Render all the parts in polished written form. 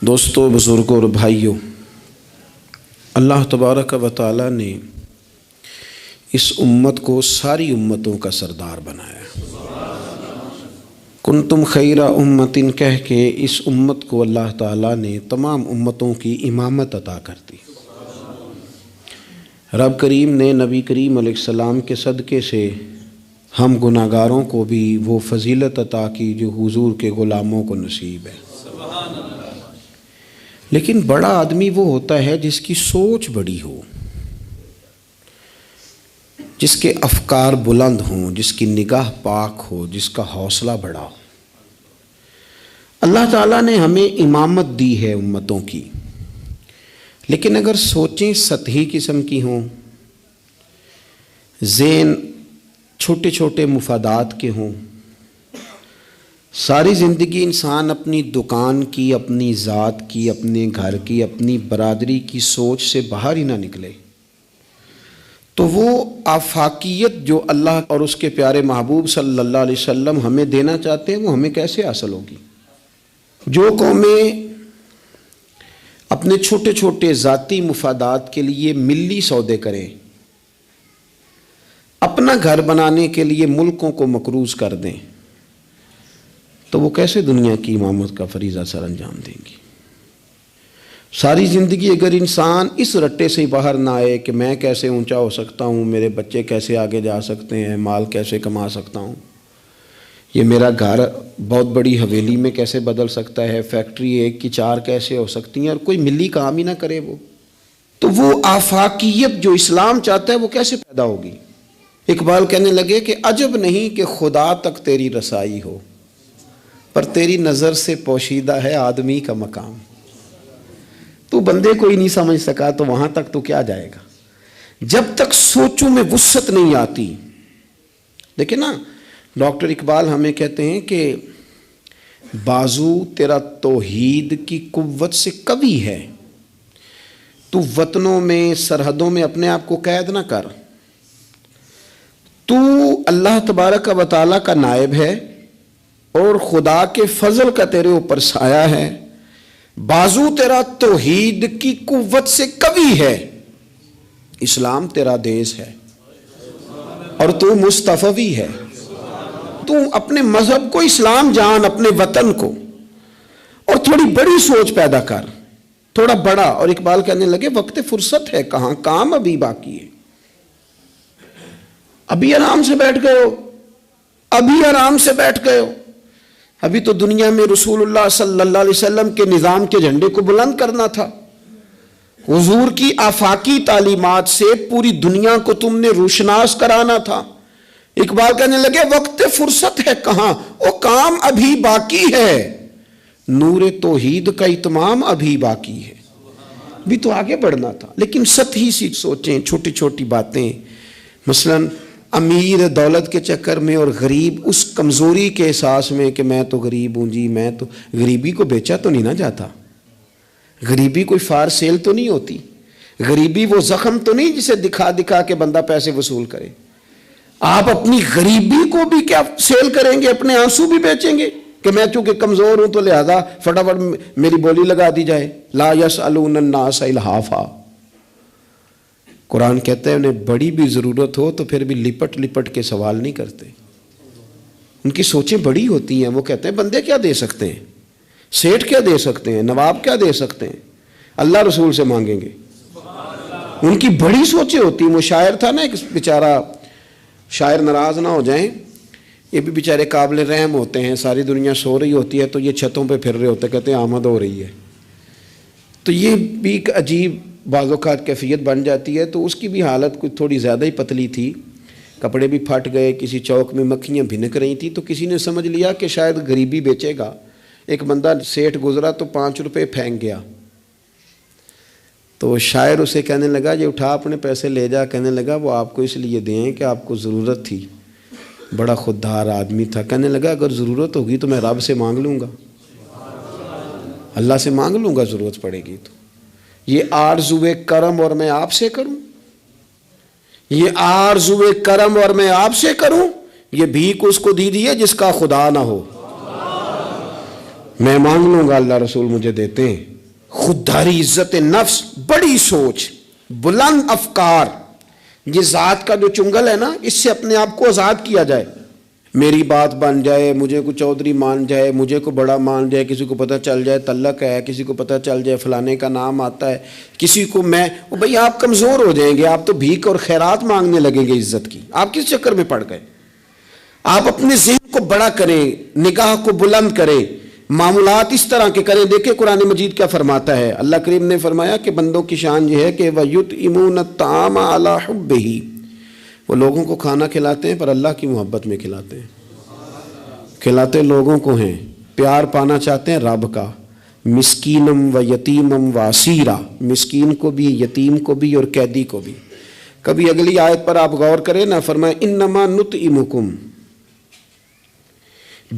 دوستو، بزرگوں اور بھائیوں، اللہ تبارک و تعالی نے اس امت کو ساری امتوں کا سردار بنایا۔ کنتم خیر امت کہہ کے اس امت کو اللہ تعالیٰ نے تمام امتوں کی امامت عطا کر دی۔ رب کریم نے نبی کریم علیہ السلام کے صدقے سے ہم گناہگاروں کو بھی وہ فضیلت عطا کی جو حضور کے غلاموں کو نصیب ہے۔ لیکن بڑا آدمی وہ ہوتا ہے جس کی سوچ بڑی ہو، جس کے افکار بلند ہوں، جس کی نگاہ پاک ہو، جس کا حوصلہ بڑا ہو۔ اللہ تعالیٰ نے ہمیں امامت دی ہے امتوں کی، لیکن اگر سوچیں سطحی قسم کی ہوں، ذہن چھوٹے چھوٹے مفادات کے ہوں، ساری زندگی انسان اپنی دکان کی، اپنی ذات کی، اپنے گھر کی، اپنی برادری کی سوچ سے باہر ہی نہ نکلے، تو وہ آفاقیت جو اللہ اور اس کے پیارے محبوب صلی اللہ علیہ وسلم ہمیں دینا چاہتے ہیں وہ ہمیں کیسے حاصل ہوگی؟ جو قومیں اپنے چھوٹے چھوٹے ذاتی مفادات کے لیے ملی سودے کریں، اپنا گھر بنانے کے لیے ملکوں کو مقروض کر دیں، تو وہ کیسے دنیا کی امامت کا فریضہ سر انجام دیں گی؟ ساری زندگی اگر انسان اس رٹے سے باہر نہ آئے کہ میں کیسے اونچا ہو سکتا ہوں، میرے بچے کیسے آگے جا سکتے ہیں، مال کیسے کما سکتا ہوں، یہ میرا گھر بہت بڑی حویلی میں کیسے بدل سکتا ہے، فیکٹری ایک کی 4 کیسے ہو سکتی ہیں، اور کوئی ملی کام ہی نہ کرے تو وہ آفاقیت جو اسلام چاہتا ہے وہ کیسے پیدا ہوگی؟ اقبال کہنے لگے کہ عجب نہیں کہ خدا تک تیری رسائی ہو، پر تیری نظر سے پوشیدہ ہے آدمی کا مقام۔ تو بندے کو ہی نہیں سمجھ سکا تو وہاں تک تو کیا جائے گا؟ جب تک سوچوں میں وسعت نہیں آتی۔ دیکھیں نا، ڈاکٹر اقبال ہمیں کہتے ہیں کہ بازو تیرا توحید کی قوت سے قوی ہے، تو وطنوں میں، سرحدوں میں اپنے آپ کو قید نہ کر، تو اللہ تبارک و تعالیٰ کا نائب ہے اور خدا کے فضل کا تیرے اوپر سایہ ہے، بازو تیرا توحید کی قوت سے قوی ہے، اسلام تیرا دیس ہے اور تو مصطفی ہے۔ تو اپنے مذہب کو اسلام جان، اپنے وطن کو، اور تھوڑی بڑی سوچ پیدا کر، تھوڑا بڑا۔ اور اقبال کہنے لگے وقت فرصت ہے کہاں، کام ابھی باقی ہے، ابھی آرام سے بیٹھ گئے ہو، ابھی آرام سے بیٹھ گئے ہو، ابھی تو دنیا میں رسول اللہ صلی اللہ علیہ وسلم کے نظام کے جھنڈے کو بلند کرنا تھا، حضور کی آفاقی تعلیمات سے پوری دنیا کو تم نے روشناس کرانا تھا۔ اقبال کہنے لگے وقت فرصت ہے کہاں، وہ کام ابھی باقی ہے، نور توحید کا اتمام ابھی باقی ہے، بھی تو آگے بڑھنا تھا۔ لیکن سطحی سی سوچیں، چھوٹی چھوٹی باتیں، مثلاً امیر دولت کے چکر میں اور غریب اس کمزوری کے احساس میں کہ میں تو غریب ہوں جی، میں تو، غریبی کو بیچا تو نہیں نہ جاتا، غریبی کوئی فار سیل تو نہیں ہوتی، غریبی وہ زخم تو نہیں جسے دکھا دکھا کے بندہ پیسے وصول کرے۔ آپ اپنی غریبی کو بھی کیا سیل کریں گے، اپنے آنسو بھی بیچیں گے کہ میں چونکہ کمزور ہوں تو لہذا فٹافٹ میری بولی لگا دی جائے؟ لا یسألون الناس الحافا۔ قرآن کہتا ہے انہیں بڑی بھی ضرورت ہو تو پھر بھی لپٹ لپٹ کے سوال نہیں کرتے، ان کی سوچیں بڑی ہوتی ہیں۔ وہ کہتے ہیں بندے کیا دے سکتے ہیں، سیٹھ کیا دے سکتے ہیں، نواب کیا دے سکتے ہیں، اللہ رسول سے مانگیں گے۔ ان کی بڑی سوچیں ہوتی ہیں۔ وہ شاعر تھا نا ایک بیچارہ، شاعر ناراض نہ ہو جائیں، یہ بھی بیچارے قابل رحم ہوتے ہیں، ساری دنیا سو رہی ہوتی ہے تو یہ چھتوں پہ پھر رہے ہوتے، کہتے ہیں آمد ہو رہی ہے، تو یہ بھی ایک عجیب بعض اوقات کیفیت بن جاتی ہے۔ تو اس کی بھی حالت کچھ تھوڑی زیادہ ہی پتلی تھی، کپڑے بھی پھٹ گئے، کسی چوک میں مکھیاں بھنک رہی تھیں، تو کسی نے سمجھ لیا کہ شاید غریبی بیچے گا۔ ایک بندہ سیٹھ گزرا تو 5 روپے پھینک گیا، تو شاعر اسے کہنے لگا یہ اٹھا اپنے پیسے لے جا، کہنے لگا وہ آپ کو اس لیے دیں کہ آپ کو ضرورت تھی، بڑا خوددار آدمی تھا، کہنے لگا اگر ضرورت ہوگی تو میں رب سے مانگ لوں گا، اللہ سے مانگ لوں گا ضرورت پڑے گی تو۔ یہ آرزوئے کرم اور میں آپ سے کروں، یہ آرزوئے کرم اور میں آپ سے کروں، یہ بھیک اس کو دی دیے جس کا خدا نہ ہو۔ میں مانگ لوں گا اللہ رسول مجھے دیتے ہیں. خودداری، عزت نفس، بڑی سوچ، بلند افکار، یہ ذات کا جو چنگل ہے نا، اس سے اپنے آپ کو آزاد کیا جائے. میری بات بن جائے، مجھے کو چودھری مان جائے، مجھے کو بڑا مان جائے، کسی کو پتہ چل جائے تعلق ہے، کسی کو پتہ چل جائے فلانے کا نام آتا ہے، کسی کو میں بھئی آپ کمزور ہو جائیں گے، آپ تو بھیک اور خیرات مانگنے لگیں گے عزت کی. آپ کس چکر میں پڑ گئے؟ آپ اپنے ذہن کو بڑا کریں، نگاہ کو بلند کریں، معاملات اس طرح کے کریں. دیکھیں قرآن مجید کیا فرماتا ہے. اللہ کریم نے فرمایا کہ بندوں کی شان یہ ہے کہ وَيُطْعِمُونَ الطَّعَامَ عَلَىٰ حُبِّهِ، وہ لوگوں کو کھانا کھلاتے ہیں پر اللہ کی محبت میں کھلاتے ہیں. کھلاتے لوگوں کو ہیں، پیار پانا چاہتے ہیں رب کا. مسکینم و یتیمم و اسیرا، مسکین کو بھی، یتیم کو بھی اور قیدی کو بھی. کبھی اگلی آیت پر آپ غور کریں نا، فرمائے انما نطعمکم،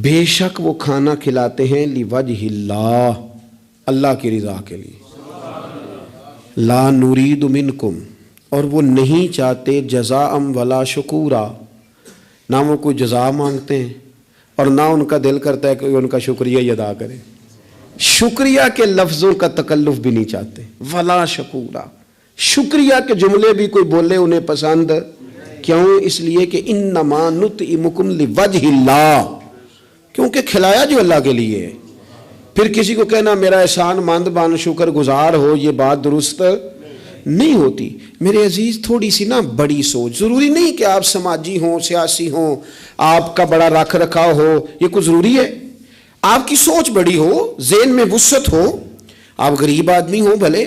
بے شک وہ کھانا کھلاتے ہیں لوجہ اللہ، اللہ کی رضا کے لیے. لا نرید منکم، اور وہ نہیں چاہتے جزاء ولا شکورا، نہ وہ کوئی جزا مانگتے ہیں اور نہ ان کا دل کرتا ہے کہ ان کا شکریہ ہی ادا کریں. شکریہ کے لفظوں کا تکلف بھی نہیں چاہتے. ولا شکورا، شکریہ کے جملے بھی کوئی بولے انہیں پسند کیوں؟ اس لیے کہ انما نطعمکم لوجہ اللہ، کیونکہ کھلایا جو اللہ کے لیے ہے. پھر کسی کو کہنا میرا احسان مند بن، شکر گزار ہو، یہ بات درست نہیں ہوتی. میرے عزیز تھوڑی سی نا بڑی سوچ، ضروری نہیں کہ آپ سماجی ہوں، سیاسی ہوں، آپ کا بڑا رکھ رکھاؤ ہو، یہ کوئی ضروری ہے. آپ کی سوچ بڑی ہو، ذہن میں وسعت ہو، آپ غریب آدمی ہوں بھلے،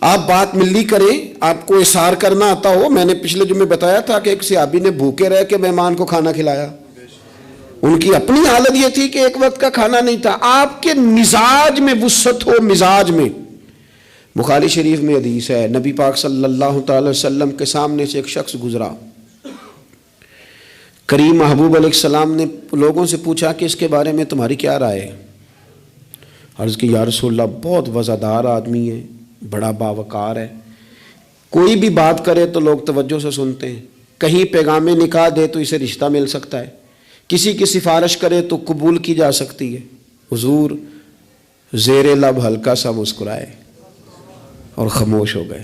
آپ بات ملی کریں، آپ کو اثار کرنا آتا ہو. میں نے پچھلے جمعے بتایا تھا کہ ایک صحابی نے بھوکے رہ کے مہمان کو کھانا کھلایا. ان کی اپنی حالت یہ تھی کہ ایک وقت کا کھانا نہیں تھا. آپ کے مزاج میں وسعت ہو، مزاج میں. بخاری شریف میں حدیث ہے، نبی پاک صلی اللہ تعالی وسلم کے سامنے سے ایک شخص گزرا. کریم محبوب علیہ السلام نے لوگوں سے پوچھا کہ اس کے بارے میں تمہاری کیا رائے ہے؟ عرض کی یا رسول اللہ بہت وزادار آدمی ہے، بڑا باوقار ہے، کوئی بھی بات کرے تو لوگ توجہ سے سنتے ہیں، کہیں پیغام نکاح دے تو اسے رشتہ مل سکتا ہے، کسی کی سفارش کرے تو قبول کی جا سکتی ہے. حضور زیر لب ہلکا سا مسکرائے اور خاموش ہو گئے.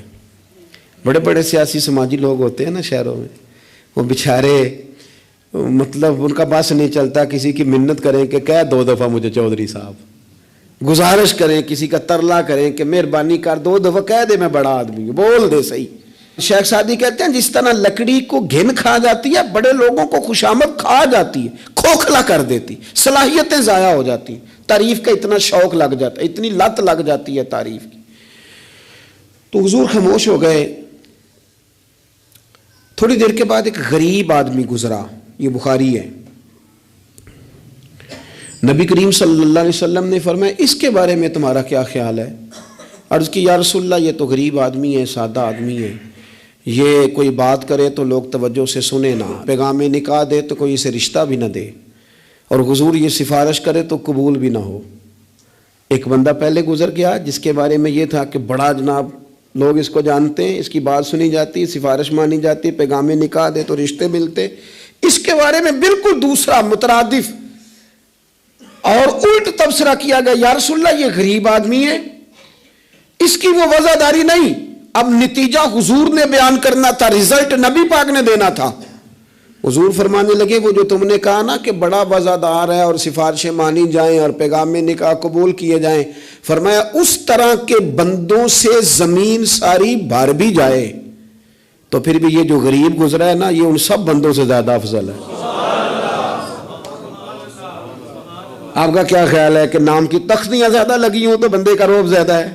بڑے بڑے سیاسی سماجی لوگ ہوتے ہیں نا شہروں میں، وہ بیچارے مطلب ان کا بس نہیں چلتا، کسی کی منت کریں کہ کہہ 2 دفعہ مجھے چودھری صاحب، گزارش کریں، کسی کا ترلا کریں کہ مہربانی کر 2 دفعہ کہہ دے میں بڑا آدمی ہوں، بول دے صحیح. شیخ سعدی کہتے ہیں جس طرح لکڑی کو گھن کھا جاتی ہے، بڑے لوگوں کو خوشامد کھا جاتی ہے، کھوکھلا کر دیتی، صلاحیتیں ضائع ہو جاتی ہیں، تعریف کا اتنا شوق لگ جاتا ہے، اتنی لت لگ جاتی ہے تعریف کی. تو حضور خاموش ہو گئے. تھوڑی دیر کے بعد ایک غریب آدمی گزرا، یہ بخاری ہے. نبی کریم صلی اللہ علیہ وسلم نے فرمایا اس کے بارے میں تمہارا کیا خیال ہے؟ عرض کی یا رسول اللہ یہ تو غریب آدمی ہے، سادہ آدمی ہے، یہ کوئی بات کرے تو لوگ توجہ سے سنے نہ، پیغام نکاح دے تو کوئی اسے رشتہ بھی نہ دے، اور حضور یہ سفارش کرے تو قبول بھی نہ ہو. ایک بندہ پہلے گزر گیا جس کے بارے میں یہ تھا کہ بڑا جناب، لوگ اس کو جانتے ہیں، اس کی بات سنی جاتی، سفارش مانی جاتی، پیغام نکاح دے تو رشتے ملتے. اس کے بارے میں بالکل دوسرا مترادف اور الٹ تبصرہ کیا گیا، یا رسول اللہ یہ غریب آدمی ہے، اس کی وہ وزاداری نہیں. اب نتیجہ حضور نے بیان کرنا تھا، رزلٹ نبی پاک نے دینا تھا. حضور فرمانے لگے وہ جو تم نے کہا نا کہ بڑا وزادار ہے اور سفارشیں مانی جائیں اور پیغام نکاح قبول کیے جائیں، فرمایا اس طرح کے بندوں سے زمین ساری بھر بھی جائے تو پھر بھی یہ جو غریب گزرا ہے نا، یہ ان سب بندوں سے زیادہ افضل ہے. آپ کا کیا خیال ہے کہ نام کی تختیاں زیادہ لگی ہوں تو بندے کا رعب زیادہ ہے،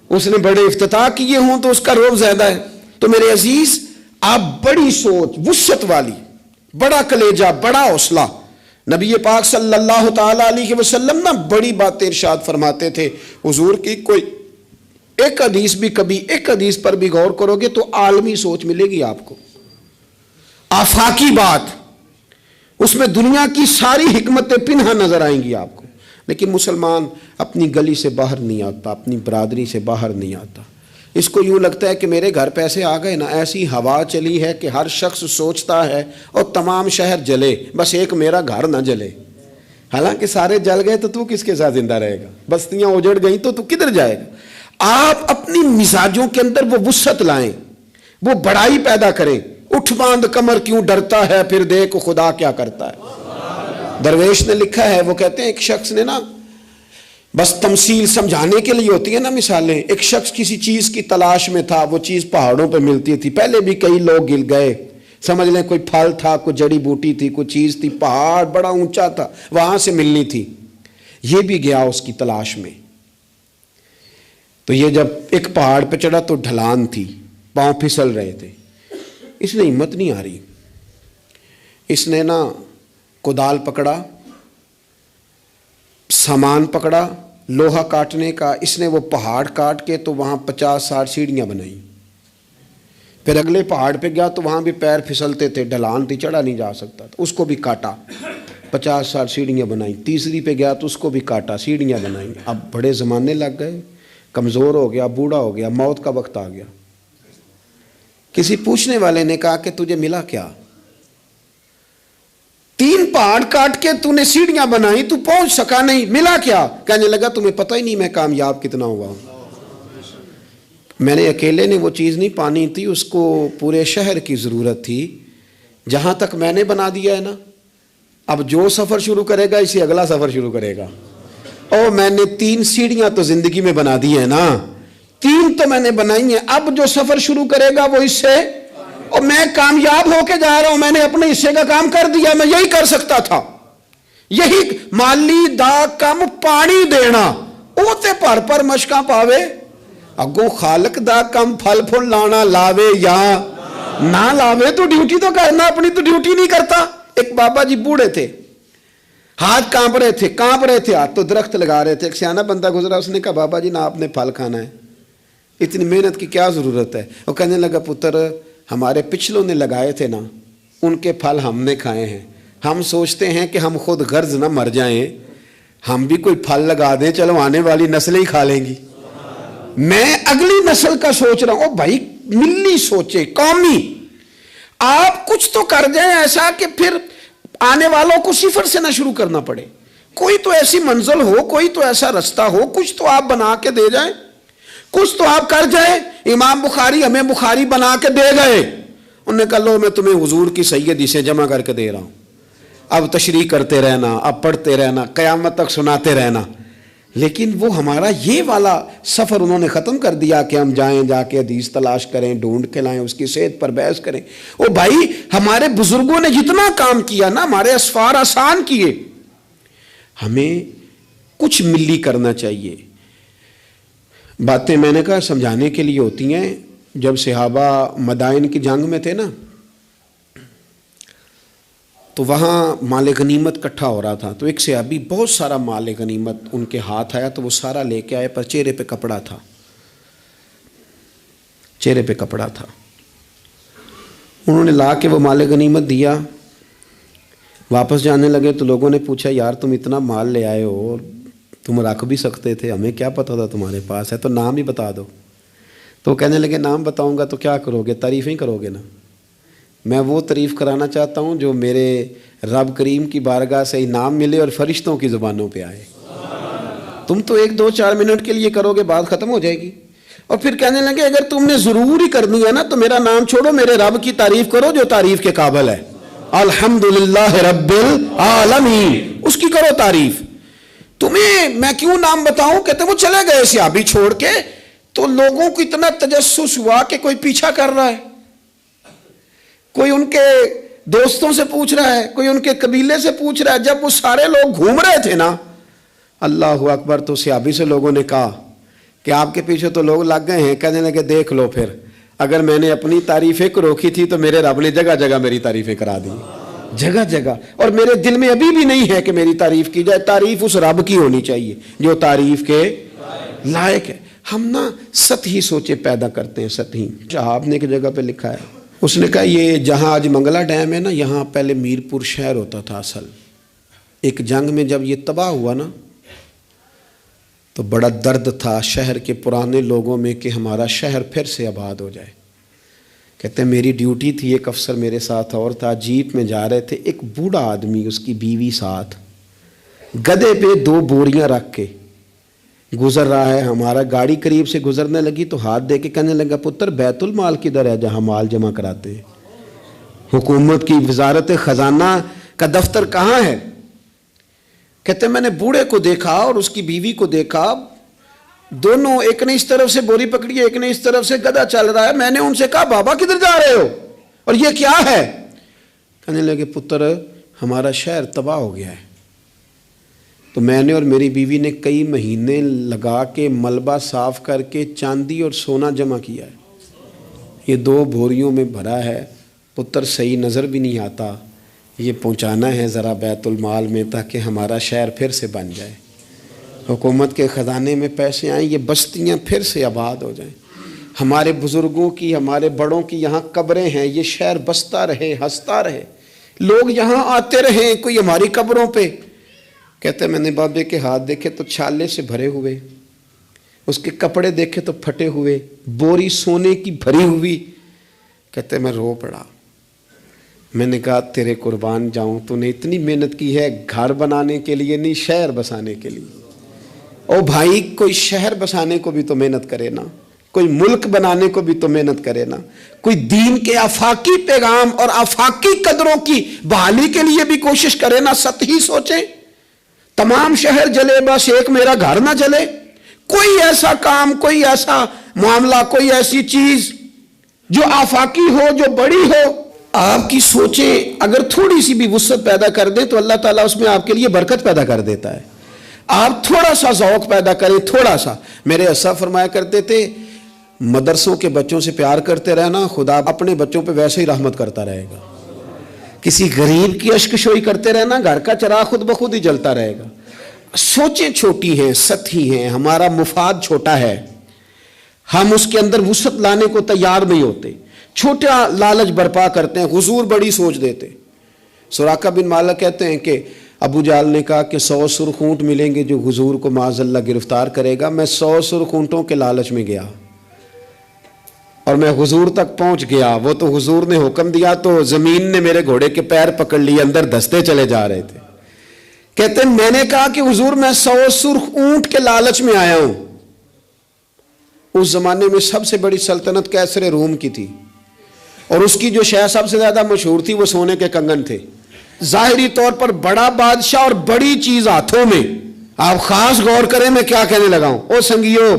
اس نے بڑے افتتاح کیے ہوں تو اس کا رعب زیادہ ہے؟ تو میرے عزیز آپ بڑی سوچ، وسعت والی، بڑا کلیجہ، بڑا حوصلہ. نبی پاک صلی اللہ تعالی علیہ وسلم نا بڑی باتیں ارشاد فرماتے تھے. حضور کی کوئی ایک حدیث بھی، کبھی ایک حدیث پر بھی غور کرو گے تو عالمی سوچ ملے گی آپ کو، آفاقی بات، اس میں دنیا کی ساری حکمتیں پنہا نظر آئیں گی آپ کو. لیکن مسلمان اپنی گلی سے باہر نہیں آتا، اپنی برادری سے باہر نہیں آتا. اس کو یوں لگتا ہے کہ میرے گھر پیسے آ گئے نا، ایسی ہوا چلی ہے کہ ہر شخص سوچتا ہے اور تمام شہر جلے، بس ایک میرا گھر نہ جلے. حالانکہ سارے جل گئے تو کس کے ساتھ زندہ رہے گا؟ بستیاں اجڑ گئیں تو کدھر جائے گا؟ آپ اپنی مزاجوں کے اندر وہ وسعت لائیں، وہ بڑائی پیدا کریں۔ اٹھ باندھ کمر کیوں ڈرتا ہے، پھر دیکھ خدا کیا کرتا ہے۔ درویش نے لکھا ہے، وہ کہتے ہیں ایک شخص نے نا، بس تمثیل سمجھانے کے لیے ہوتی ہے نا مثالیں، ایک شخص کسی چیز کی تلاش میں تھا، وہ چیز پہاڑوں پہ ملتی تھی، پہلے بھی کئی لوگ گر گئے، سمجھ لیں کوئی پھل تھا، کوئی جڑی بوٹی تھی، کوئی چیز تھی، پہاڑ بڑا اونچا تھا، وہاں سے ملنی تھی، یہ بھی گیا اس کی تلاش میں۔ تو یہ جب ایک پہاڑ پہ چڑھا تو ڈھلان تھی، پاؤں پھسل رہے تھے، اس نے ہمت نہیں آ رہی، اس نے نا کدال پکڑا، سامان پکڑا لوہا کاٹنے کا، اس نے وہ پہاڑ کاٹ کے تو وہاں 50-60 سیڑھیاں بنائیں۔ پھر اگلے پہاڑ پہ گیا تو وہاں بھی پیر پھسلتے تھے، ڈھلان تھی، چڑھا نہیں جا سکتا تھا، اس کو بھی کاٹا، 50-60 سیڑھیاں بنائیں۔ تیسری پہ گیا تو اس کو بھی کاٹا، سیڑھیاں بنائیں۔ اب بڑے زمانے لگ گئے، کمزور ہو گیا، بوڑھا ہو گیا، موت کا وقت آ گیا۔ کسی پوچھنے والے نے کہا کہ تجھے ملا کیا؟ 3 پہاڑ کاٹ کے تو نے سیڑھیاں بنائی، تو پہنچ سکا نہیں، ملا کیا؟ کہنے لگا تمہیں پتہ ہی نہیں میں کامیاب کتنا ہوا ہوں۔ میں نے اکیلے نے وہ چیز نہیں پانی تھی، اس کو پورے شہر کی ضرورت تھی، جہاں تک میں نے بنا دیا ہے نا، اب جو سفر شروع کرے گا اسی اگلا سفر شروع کرے گا۔ اور میں نے 3 سیڑھیاں تو زندگی میں بنا دی ہیں نا، 3 تو میں نے بنائی ہیں، اب جو سفر شروع کرے گا وہ اس سے، اور میں کامیاب ہو کے جا رہا ہوں، میں نے اپنے حصے کا کام کر دیا، میں یہی کر سکتا تھا، یہی مالی دا کم پانی دینا، اوتے پر مشکاں پاوے، اگوں خالق دا کم پھل پھل لانا، لاوے یا نہ لاوے تو ڈیوٹی تو کرنا، اپنی تو ڈیوٹی نہیں کرتا۔ ایک بابا جی بوڑھے تھے، ہاتھ کانپ رہے تھے، ہاتھ تو درخت لگا رہے تھے، ایک سیانہ بندہ گزرا، اس نے کہا بابا جی نہ آپ نے پھل کھانا ہے، اتنی محنت کی کیا ضرورت ہے؟ وہ کہنے لگا پتر ہمارے پچھلوں نے لگائے تھے نا، ان کے پھل ہم نے کھائے ہیں، ہم سوچتے ہیں کہ ہم خود غرض نہ مر جائیں، ہم بھی کوئی پھل لگا دیں، چلو آنے والی نسلیں ہی کھا لیں گی۔ میں اگلی نسل کا سوچ رہا ہوں، بھائی ملی سوچے، قومی، آپ کچھ تو کر جائیں ایسا کہ پھر آنے والوں کو صفر سے نہ شروع کرنا پڑے، کوئی تو ایسی منزل ہو، کوئی تو ایسا رستہ ہو، کچھ تو آپ بنا کے دے جائیں، کچھ تو آپ کر جائیں۔ امام بخاری ہمیں بخاری بنا کے دے گئے، انہوں نے کہا لو میں تمہیں حضور کی سیدی سے جمع کر کے دے رہا ہوں، اب تشریح کرتے رہنا، اب پڑھتے رہنا، قیامت تک سناتے رہنا۔ لیکن وہ ہمارا یہ والا سفر انہوں نے ختم کر دیا کہ ہم جائیں، جا کے حدیث تلاش کریں، ڈھونڈ کے لائیں، اس کی صحت پر بحث کریں۔ او بھائی ہمارے بزرگوں نے جتنا کام کیا نا، ہمارے اسفار آسان کیے، ہمیں کچھ ملی کرنا چاہیے۔ باتیں میں نے کہا سمجھانے کے لیے ہوتی ہیں۔ جب صحابہ مدائن کی جنگ میں تھے نا، تو وہاں مال غنیمت کٹھا ہو رہا تھا، تو ایک صحابی بہت سارا مال غنیمت ان کے ہاتھ آیا، تو وہ سارا لے کے آئے، پر چہرے پہ کپڑا تھا، چہرے پہ کپڑا تھا۔ انہوں نے لا کے وہ مال غنیمت دیا، واپس جانے لگے تو لوگوں نے پوچھا یار تم اتنا مال لے آئے ہو، تم رکھ بھی سکتے تھے، ہمیں کیا پتہ تھا تمہارے پاس ہے، تو نام ہی بتا دو۔ تو کہنے لگے نام بتاؤں گا تو کیا کرو گے، تعریفیں کرو گے نا، میں وہ تعریف کرانا چاہتا ہوں جو میرے رب کریم کی بارگاہ سے انعام ملے اور فرشتوں کی زبانوں پہ آئے۔ تم تو 1-2-4 منٹ کے لیے کرو گے، بات ختم ہو جائے گی۔ اور پھر کہنے لگے اگر تم نے ضرور ہی کرنی ہے نا تو میرا نام چھوڑو، میرے رب کی تعریف کرو جو تعریف کے قابل ہے، الحمدللہ رب العالمین، اس کی کرو تعریف۔ تمہیں میں کیوں نام بتاؤں؟ کہتے وہ چلے گئے صحابی چھوڑ کے، تو لوگوں کو اتنا تجسس ہوا کہ کوئی پیچھا کر رہا ہے، کوئی ان کے دوستوں سے پوچھ رہا ہے، کوئی ان کے قبیلے سے پوچھ رہا ہے۔ جب وہ سارے لوگ گھوم رہے تھے نا، اللہ اکبر، تو صحابی سے لوگوں نے کہا کہ آپ کے پیچھے تو لوگ لگ گئے ہیں۔ کہنے لگے دیکھ لو پھر، اگر میں نے اپنی تعریفیں کو روکی تھی تو میرے رب نے جگہ جگہ میری تعریفیں کرا دی، جگہ جگہ، اور میرے دل میں ابھی بھی نہیں ہے کہ میری تعریف کی جائے۔ تعریف اس رب کی ہونی چاہیے جو تعریف کے لائق ہے۔ ہم نا سطحی سوچے پیدا کرتے ہیں، سطحی۔ شہاب نے ایک جگہ پہ لکھا ہے، اس نے کہا یہ جہاں آج منگلہ ڈیم ہے نا، یہاں پہلے میرپور شہر ہوتا تھا اصل۔ ایک جنگ میں جب یہ تباہ ہوا نا تو بڑا درد تھا شہر کے پرانے لوگوں میں کہ ہمارا شہر پھر سے آباد ہو جائے۔ کہتے ہیں میری ڈیوٹی تھی، ایک افسر میرے ساتھ اور تھا، جیپ میں جا رہے تھے، ایک بوڑھا آدمی، اس کی بیوی ساتھ، گدھے پہ 2 بوریاں رکھ کے گزر رہا ہے. ہمارا گاڑی قریب سے گزرنے لگی تو ہاتھ دے کے کہنے لگا پتر بیت المال کدھر ہے جہاں مال جمع کراتے ہیں؟ حکومت کی وزارت خزانہ کا دفتر کہاں ہے؟ کہتے میں نے بوڑھے کو دیکھا اور اس کی بیوی کو دیکھا، دونوں، ایک نے اس طرف سے بوری پکڑی ہے، ایک نے اس طرف سے، گدھا چل رہا ہے. میں نے ان سے کہا بابا کدھر جا رہے ہو اور یہ کیا ہے؟ کہنے لگے پتر ہمارا شہر تباہ ہو گیا ہے. تو میں نے اور میری بیوی نے کئی مہینے لگا کے ملبہ صاف کر کے چاندی اور سونا جمع کیا ہے. یہ 2 بوریوں میں بھرا ہے. پتر صحیح نظر بھی نہیں آتا، یہ پہنچانا ہے ذرا بیت المال میں تاکہ ہمارا شہر پھر سے بن جائے، حکومت کے خزانے میں پیسے آئیں، یہ بستیاں پھر سے آباد ہو جائیں. ہمارے بزرگوں کی، ہمارے بڑوں کی یہاں قبریں ہیں، یہ شہر بستا رہے، ہنستا رہے، لوگ یہاں آتے رہیں، کوئی ہماری قبروں پہ. کہتے میں نے بابے کے ہاتھ دیکھے تو چھالے سے بھرے ہوئے، اس کے کپڑے دیکھے تو پھٹے ہوئے، بوری سونے کی بھری ہوئی. کہتے میں رو پڑا. میں نے کہا تیرے قربان جاؤں، تو نے اتنی محنت کی ہے گھر بنانے کے لیے نہیں، شہر بسانے کے لیے. او بھائی کوئی شہر بسانے کو بھی تو محنت کرے نا، کوئی ملک بنانے کو بھی تو محنت کرے نا، کوئی دین کے آفاقی پیغام اور آفاقی قدروں کی بحالی کے لیے بھی کوشش کرے نا. سطحی سوچیں، تمام شہر جلے بس ایک میرا گھر نہ جلے. کوئی ایسا کام، کوئی ایسا معاملہ، کوئی ایسی چیز جو آفاقی ہو، جو بڑی ہو. آپ کی سوچیں اگر تھوڑی سی بھی وسعت پیدا کر دیں تو اللہ تعالیٰ اس میں آپ کے لیے برکت پیدا کر دیتا ہے. آپ تھوڑا سا ذوق پیدا کریں، تھوڑا سا. میرے اسا فرمایا کرتے تھے مدرسوں کے بچوں سے پیار کرتے رہنا، خدا اپنے بچوں پہ ویسے ہی رحمت کرتا رہے گا. کسی غریب کی اشکشوئی کرتے رہنا، گھر کا چراغ خود بخود ہی جلتا رہے گا. سوچیں چھوٹی ہیں، سطحی ہیں، ہمارا مفاد چھوٹا ہے، ہم اس کے اندر وسعت لانے کو تیار نہیں ہوتے، چھوٹا لالچ برپا کرتے ہیں، حضور بڑی سوچ دیتے. سراقہ بن مالک کہتے ہیں کہ ابو جہل نے کہا کہ 100 سرخ اونٹ ملیں گے جو حضور کو معاذ اللہ گرفتار کرے گا. میں 100 سرخ اونٹوں کے لالچ میں گیا اور میں حضور تک پہنچ گیا. وہ تو حضور نے حکم دیا تو زمین نے میرے گھوڑے کے پیر پکڑ لیے، اندر دھستے چلے جا رہے تھے. کہتے ہیں میں نے کہا کہ حضور میں 100 سرخ اونٹ کے لالچ میں آیا ہوں. اس زمانے میں سب سے بڑی سلطنت کیسر روم کی تھی اور اس کی جو شے سب سے زیادہ مشہور تھی وہ سونے کے کنگن تھے. ظاہری طور پر بڑا بادشاہ اور بڑی چیز ہاتھوں میں. آپ خاص غور کریں میں کیا کہنے لگا ہوں. او سنگیو،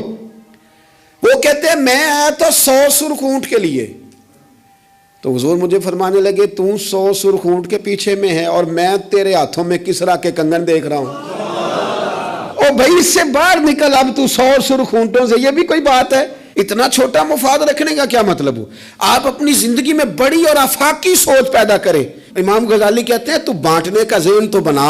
وہ کہتے ہیں میں آیا تھا 100 سرخ اونٹ کے لیے. تو حضور مجھے فرمانے لگے تو 100 سرخ اونٹ کے پیچھے میں ہے اور میں تیرے ہاتھوں میں کسرا کے کنگن دیکھ رہا ہوں. او بھائی اس سے باہر نکل، اب تو 100 سرخ اونٹوں سے، یہ بھی کوئی بات ہے؟ اتنا چھوٹا مفاد رکھنے کا کیا مطلب ہو؟ آپ اپنی زندگی میں بڑی اور آفاقی سوچ پیدا کریں. امام غزالی کہتے ہیں تو بانٹنے کا ذہن تو بنا،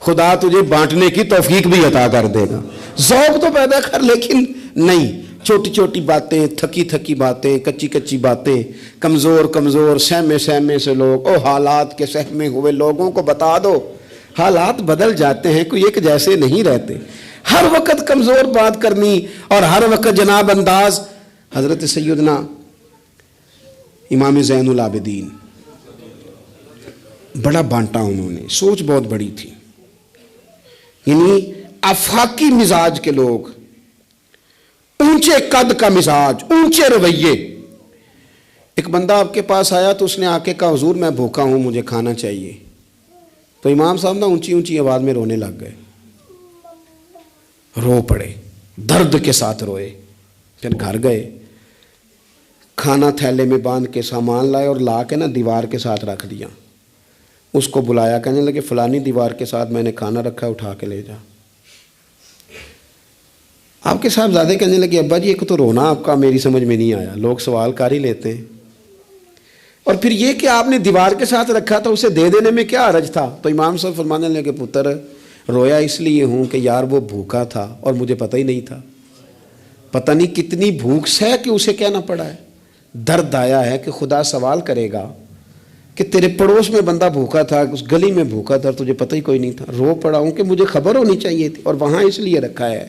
خدا تجھے بانٹنے کی توفیق بھی عطا کر دے گا. ذوق تو پیدا کر، لیکن نہیں، چھوٹی چھوٹی باتیں، تھکی تھکی باتیں، کچی کچی باتیں، کمزور کمزور سہمے سہمے سے لوگ. او حالات کے سہمے ہوئے لوگوں کو بتا دو حالات بدل جاتے ہیں، کوئی ایک جیسے نہیں رہتے. ہر وقت کمزور بات کرنی اور ہر وقت جناب انداز. حضرت سیدنا امام زین العابدین بڑا بانٹا، انہوں نے سوچ بہت بڑی تھی، یعنی آفاقی مزاج کے لوگ، اونچے قد کا مزاج، اونچے رویے. ایک بندہ آپ کے پاس آیا تو اس نے آ کے کہا حضور میں بھوکا ہوں، مجھے کھانا چاہیے. تو امام صاحب نا اونچی اونچی آواز میں رونے لگ گئے، رو پڑے، درد کے ساتھ روئے. پھر گھر گئے، کھانا تھیلے میں باندھ کے سامان لائے اور لا کے نا دیوار کے ساتھ رکھ دیا. اس کو بلایا، کہنے لگے فلانی دیوار کے ساتھ میں نے کھانا رکھا، اٹھا کے لے جا. آپ کے صاحبزادے کہنے لگے ابا جی ایک تو رونا آپ کا میری سمجھ میں نہیں آیا، لوگ سوال کر ہی لیتے ہیں، اور پھر یہ کہ آپ نے دیوار کے ساتھ رکھا تھا اسے دے دینے میں کیا حرج تھا. تو امام صاحب فرمانے لگے پتر رویا اس لیے ہوں کہ یار وہ بھوکا تھا اور مجھے پتہ ہی نہیں تھا، پتہ نہیں کتنی بھوک سہ کہ اسے کہنا پڑا ہے. درد آیا ہے کہ خدا سوال کرے گا کہ تیرے پڑوس میں بندہ بھوکا تھا، اس گلی میں بھوکا تھا، تجھے پتہ ہی کوئی نہیں تھا. رو پڑا ہوں کہ مجھے خبر ہونی چاہیے تھی. اور وہاں اس لیے رکھا ہے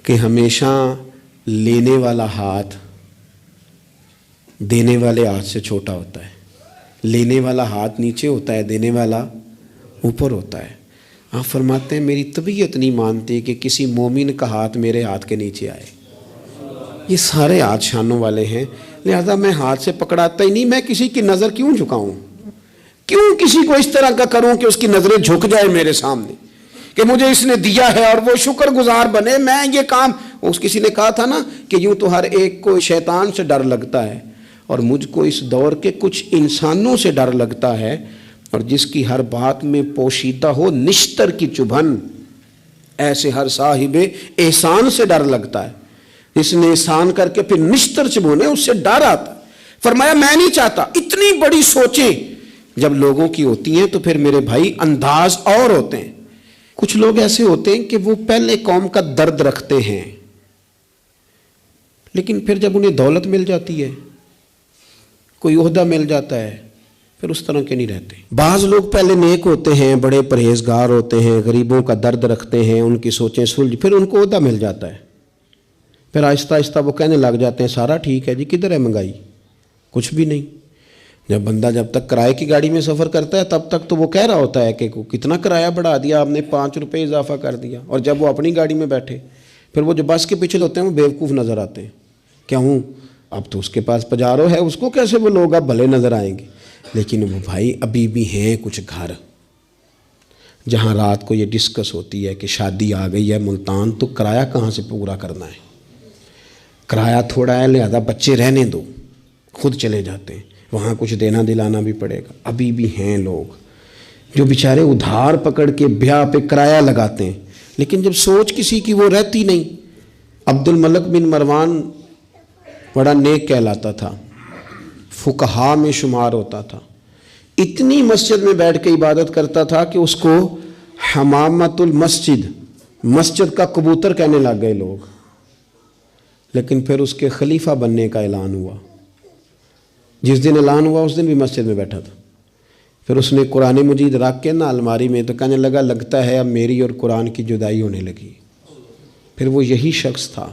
کہ ہمیشہ لینے والا ہاتھ دینے والے ہاتھ سے چھوٹا ہوتا ہے، لینے والا ہاتھ نیچے ہوتا ہے، دینے والا اوپر ہوتا ہے. آپ فرماتے ہیں میری طبیعت نہیں مانتی کہ کسی مومن کا ہاتھ میرے ہاتھ کے نیچے آئے. یہ سارے ہاتھ شانوں والے ہیں، لہذا میں ہاتھ سے پکڑاتا ہی نہیں. میں کسی کی نظر کیوں جھکاؤں؟ کیوں کسی کو اس طرح کا کروں کہ اس کی نظریں جھک جائے میرے سامنے کہ مجھے اس نے دیا ہے اور وہ شکر گزار بنے. میں یہ کام، اس کسی نے کہا تھا نا کہ یوں تو ہر ایک کو شیطان سے ڈر لگتا ہے، اور مجھ کو اس دور کے کچھ انسانوں سے ڈر لگتا ہے، اور جس کی ہر بات میں پوشیدہ ہو نشتر کی چبھن، ایسے ہر صاحب احسان سے ڈر لگتا ہے. اس نے احسان کر کے پھر نشتر چبھونے، اس سے ڈر آتا. فرمایا میں نہیں چاہتا. اتنی بڑی سوچیں جب لوگوں کی ہوتی ہیں تو پھر میرے بھائی انداز اور ہوتے ہیں. کچھ لوگ ایسے ہوتے ہیں کہ وہ پہلے قوم کا درد رکھتے ہیں، لیکن پھر جب انہیں دولت مل جاتی ہے، کوئی عہدہ مل جاتا ہے، پھر اس طرح کے نہیں رہتے. بعض لوگ پہلے نیک ہوتے ہیں، بڑے پرہیزگار ہوتے ہیں، غریبوں کا درد رکھتے ہیں، ان کی سوچیں سلجھ، پھر ان کو عہدہ مل جاتا ہے، پھر آہستہ آہستہ وہ کہنے لگ جاتے ہیں سارا ٹھیک ہے جی، کدھر ہے مہنگائی؟ کچھ بھی نہیں. جب بندہ جب تک کرائے کی گاڑی میں سفر کرتا ہے تب تک تو وہ کہہ رہا ہوتا ہے کہ کتنا کرایہ بڑھا دیا آپ نے، 5 روپے اضافہ کر دیا. اور جب وہ اپنی گاڑی میں بیٹھے، پھر وہ جو بس کے پیچھے ہوتے ہیں وہ بیوقوف نظر آتے ہیں. کیا ہوں اب تو اس کے پاس پجارو ہے، اس کو کیسے وہ لوگ اب بھلے نظر آئیں گے. لیکن وہ بھائی ابھی بھی ہیں کچھ گھر جہاں رات کو یہ ڈسکس ہوتی ہے کہ شادی آ گئی ہے ملتان، تو کرایہ کہاں سے پورا کرنا ہے؟ کرایہ تھوڑا ہے، لہذا بچے رہنے دو، خود چلے جاتے ہیں. وہاں کچھ دینا دلانا بھی پڑے گا. ابھی بھی ہیں لوگ جو بیچارے ادھار پکڑ کے بیاہ پہ کرایہ لگاتے ہیں، لیکن جب سوچ کسی کی وہ رہتی نہیں. عبد الملک بن مروان بڑا نیک کہلاتا تھا، فقہا میں شمار ہوتا تھا. اتنی مسجد میں بیٹھ کے عبادت کرتا تھا کہ اس کو حمامت المسجد، مسجد کا کبوتر کہنے لگ گئے لوگ. لیکن پھر اس کے خلیفہ بننے کا اعلان ہوا. جس دن اعلان ہوا اس دن بھی مسجد میں بیٹھا تھا. پھر اس نے قرآن مجید رکھ کے نا الماری میں، تو کہنے لگا لگتا ہے اب میری اور قرآن کی جدائی ہونے لگی. پھر وہ یہی شخص تھا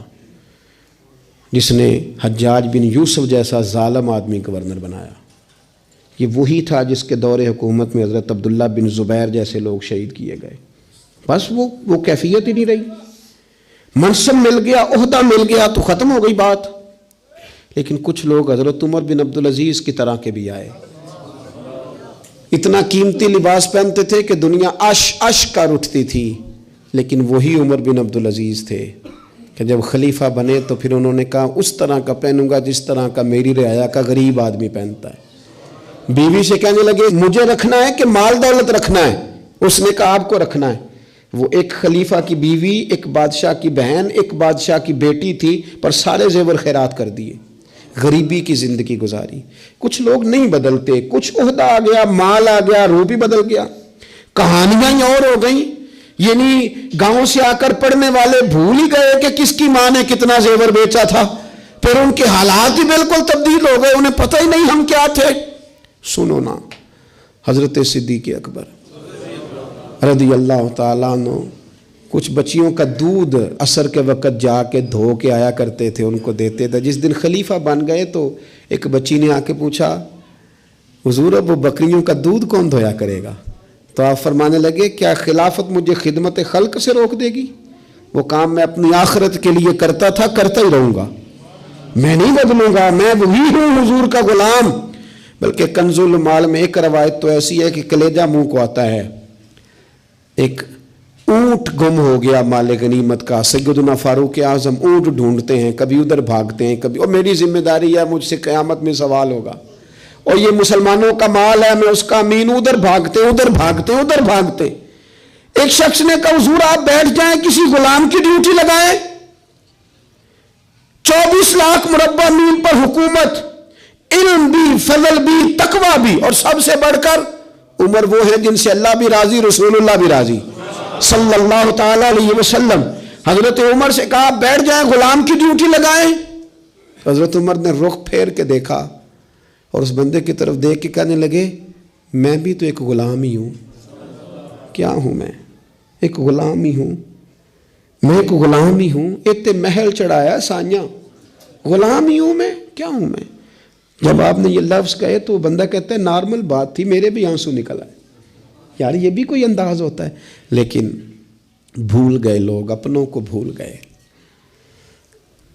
جس نے حجاج بن یوسف جیسا ظالم آدمی گورنر بنایا. یہ وہی تھا جس کے دور حکومت میں حضرت عبداللہ بن زبیر جیسے لوگ شہید کیے گئے. بس وہ کیفیت ہی نہیں رہی. منصب مل گیا، عہدہ مل گیا تو ختم ہو گئی بات. لیکن کچھ لوگ حضرت عمر بن عبدالعزیز کی طرح کے بھی آئے، اتنا قیمتی لباس پہنتے تھے کہ دنیا عش کر اٹھتی تھی. لیکن وہی عمر بن عبدالعزیز تھے کہ جب خلیفہ بنے تو پھر انہوں نے کہا اس طرح کا پہنوں گا جس طرح کا میری رعایا کا غریب آدمی پہنتا ہے. بیوی سے کہنے لگے مجھے رکھنا ہے کہ مال دولت رکھنا ہے؟ اس نے کہا آپ کو رکھنا ہے. وہ ایک خلیفہ کی بیوی، ایک بادشاہ کی بہن، ایک بادشاہ کی بیٹی تھی، پر سارے زیور خیرات کر دیے، غریبی کی زندگی گزاری. کچھ لوگ نہیں بدلتے، کچھ عہدہ آ گیا، مال آ گیا، روح بھی بدل گیا. کہانیاں ہی اور ہو گئیں. یعنی گاؤں سے آ کر پڑھنے والے بھول ہی گئے کہ کس کی ماں نے کتنا زیور بیچا تھا. پھر ان کے حالات ہی بالکل تبدیل ہو گئے، انہیں پتہ ہی نہیں ہم کیا تھے. سنو نا، حضرت صدیق اکبر رضی اللہ تعالیٰ عنہ کچھ بچیوں کا دودھ عصر کے وقت جا کے دھو کے آیا کرتے تھے، ان کو دیتے تھے. جس دن خلیفہ بن گئے تو ایک بچی نے آ کے پوچھا حضور اب وہ بکریوں کا دودھ کون دھویا کرے گا؟ تو آپ فرمانے لگے کیا خلافت مجھے خدمت خلق سے روک دے گی؟ وہ کام میں اپنی آخرت کے لیے کرتا تھا، کرتا ہی رہوں گا، میں نہیں بدلوں گا، میں وہی ہوں حضور کا غلام. بلکہ کنز المال میں ایک روایت تو ایسی ہے کہ کلیجہ منہ کو آتا ہے. ایک اونٹ گم ہو گیا مال غنیمت کا. سیدنا فاروق اعظم اونٹ ڈھونڈتے ہیں، کبھی ادھر بھاگتے ہیں، کبھی اور میری ذمہ داری ہے، مجھ سے قیامت میں سوال ہوگا، اور یہ مسلمانوں کا مال ہے، میں اس کا امین. ادھر بھاگتے ادھر بھاگتے ادھر بھاگتے. ایک شخص نے کہا حضور آپ بیٹھ جائیں، کسی غلام کی ڈیوٹی لگائیں. 24 لاکھ مربع میل پر حکومت، علم بھی، فضل بھی، تقوی بھی، اور سب سے بڑھ کر عمر وہ ہے جن سے اللہ بھی راضی، رسول اللہ بھی راضی صلی اللہ تعالی علیہ وسلم. حضرت عمر سے کہا بیٹھ جائیں، غلام کی ڈیوٹی لگائیں. حضرت عمر نے رخ پھیر کے دیکھا اور اس بندے کی طرف دیکھ کے کہنے لگے میں بھی تو ایک غلام ہی ہوں. کیا ہوں میں؟ ایک غلام ہی ہوں. میں ایک غلام ہی ہوں. اتنے محل چڑھایا سانیاں، غلام ہی ہوں میں. کیا ہوں میں؟ جب آپ نے یہ لفظ کہے تو بندہ کہتا ہے نارمل بات تھی، میرے بھی آنسو نکل آئے. یار یہ بھی کوئی انداز ہوتا ہے. لیکن بھول گئے لوگ، اپنوں کو بھول گئے،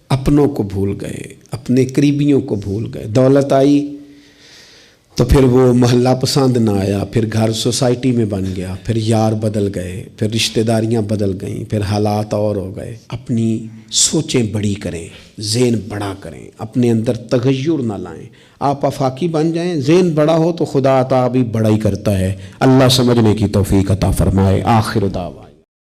اپنوں کو بھول گئے، اپنے قریبیوں کو بھول گئے. دولت آئی تو پھر وہ محلہ پسند نہ آیا، پھر گھر سوسائٹی میں بن گیا، پھر یار بدل گئے، پھر رشتہ داریاں بدل گئیں، پھر حالات اور ہو گئے. اپنی سوچیں بڑی کریں، ذہن بڑا کریں، اپنے اندر تغیر نہ لائیں. آپ آفاقی بن جائیں، ذہن بڑا ہو تو خدا عطا بھی بڑا ہی کرتا ہے. اللہ سمجھنے کی توفیق عطا فرمائے. آخر دعوانا